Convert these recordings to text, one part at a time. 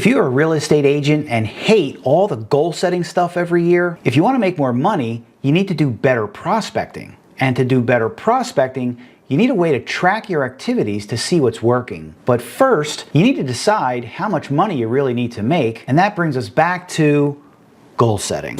you're a real estate agent and hate all the goal setting stuff every year, if you want to make more money, you need to do better prospecting. And to do better prospecting, you need a way to track your activities to see what's working. But first, you need to decide how much money you really need to make, and that brings us back to goal setting.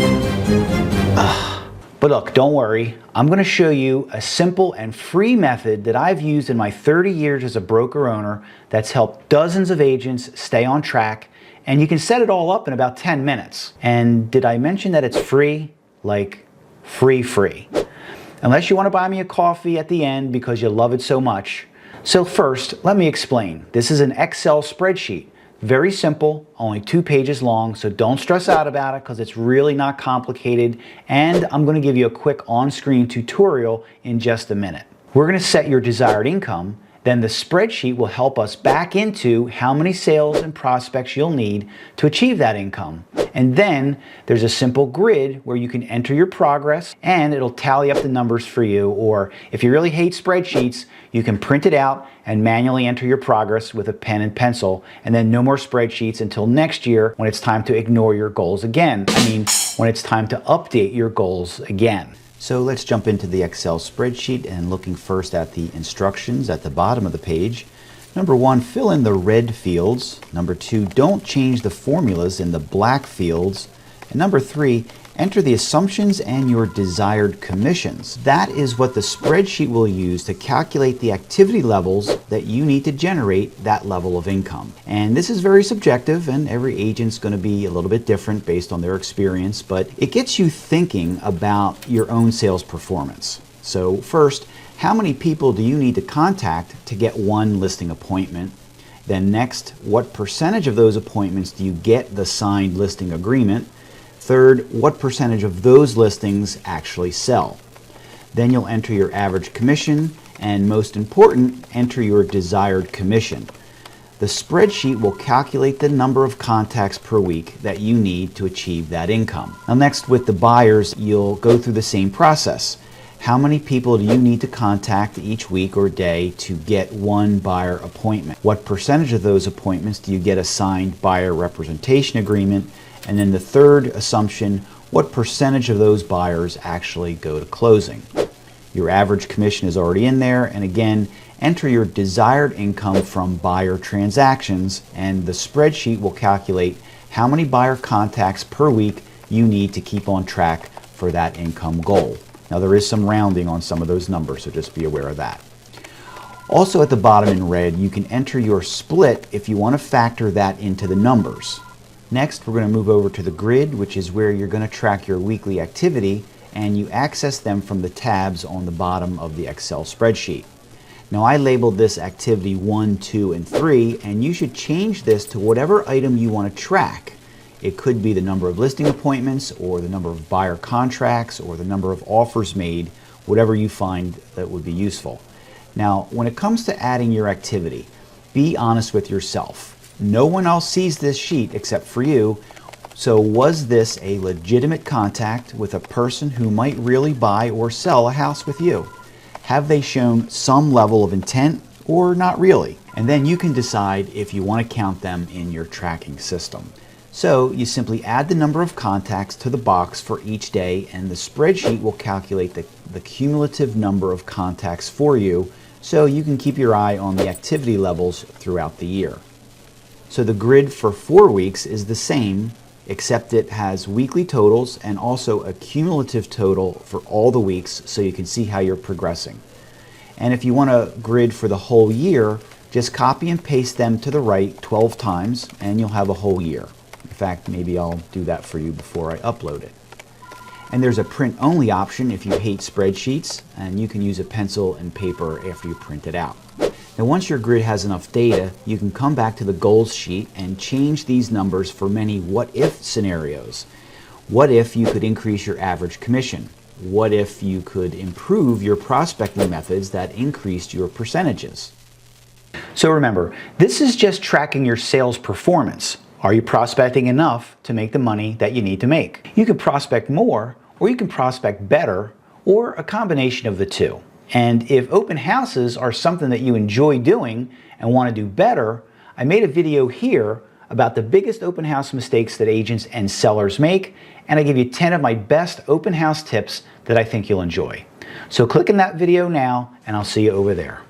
But look, don't worry. I'm going to show you a simple and free method that I've used in my 30 years as a broker owner that's helped dozens of agents stay on track, and you can set it all up in about 10 minutes. And did I mention that it's free? Like free. Unless you want to buy me a coffee at the end because you love it so much. So first, let me explain. This is an Excel spreadsheet. Very simple, only 2 pages long, so don't stress out about it because it's really not complicated, and I'm going to give you a quick on-screen tutorial in just a minute. We're going to set your desired income, then the spreadsheet will help us back into how many sales and prospects you'll need to achieve that income. And then there's a simple grid where you can enter your progress and it'll tally up the numbers for you, or if you really hate spreadsheets, you can print it out and manually enter your progress with a pen and pencil, and then no more spreadsheets until next year when it's time to ignore your goals again. When it's time to update your goals again. So let's jump into the Excel spreadsheet, and looking first at the instructions at the bottom of the page. Number 1, fill in the red fields. Number 2, don't change the formulas in the black fields. And number 3, enter the assumptions and your desired commissions. That is what the spreadsheet will use to calculate the activity levels that you need to generate that level of income. And this is very subjective, and every agent's going to be a little bit different based on their experience, but it gets you thinking about your own sales performance. So first, how many people do you need to contact to get one listing appointment? Then next, what percentage of those appointments do you get the signed listing agreement? Third, what percentage of those listings actually sell? Then you'll enter your average commission, and most important, enter your desired commission. The spreadsheet will calculate the number of contacts per week that you need to achieve that income. Now next, with the buyers, you'll go through the same process. How many people do you need to contact each week or day to get one buyer appointment? What percentage of those appointments do you get a signed buyer representation agreement? And then the third assumption, what percentage of those buyers actually go to closing? Your average commission is already in there, and again, enter your desired income from buyer transactions, and the spreadsheet will calculate how many buyer contacts per week you need to keep on track for that income goal. Now there is some rounding on some of those numbers, so just be aware of that. Also at the bottom in red, you can enter your split if you want to factor that into the numbers. Next, we're going to move over to the grid, which is where you're going to track your weekly activity, and you access them from the tabs on the bottom of the Excel spreadsheet. Now I labeled this activity 1, 2, and 3, and you should change this to whatever item you want to track. It could be the number of listing appointments, or the number of buyer contracts, or the number of offers made, whatever you find that would be useful. Now, when it comes to adding your activity, be honest with yourself. No one else sees this sheet except for you, so was this a legitimate contact with a person who might really buy or sell a house with you? Have they shown some level of intent or not really? And then you can decide if you want to count them in your tracking system. So you simply add the number of contacts to the box for each day, and the spreadsheet will calculate the cumulative number of contacts for you, so you can keep your eye on the activity levels throughout the year. So the grid for 4 weeks is the same, except it has weekly totals and also a cumulative total for all the weeks, so you can see how you're progressing. And if you want a grid for the whole year, just copy and paste them to the right 12 times and you'll have a whole year. In fact, maybe I'll do that for you before I upload it. And there's a print only option if you hate spreadsheets, and you can use a pencil and paper after you print it out. Now once your grid has enough data, you can come back to the goals sheet and change these numbers for many what-if scenarios. What if you could increase your average commission? What if you could improve your prospecting methods that increased your percentages? So remember, this is just tracking your sales performance. Are you prospecting enough to make the money that you need to make? You can prospect more, or you can prospect better, or a combination of the two. And if open houses are something that you enjoy doing and want to do better, I made a video here about the biggest open house mistakes that agents and sellers make, and I give you 10 of my best open house tips that I think you'll enjoy. So click in that video now, and I'll see you over there.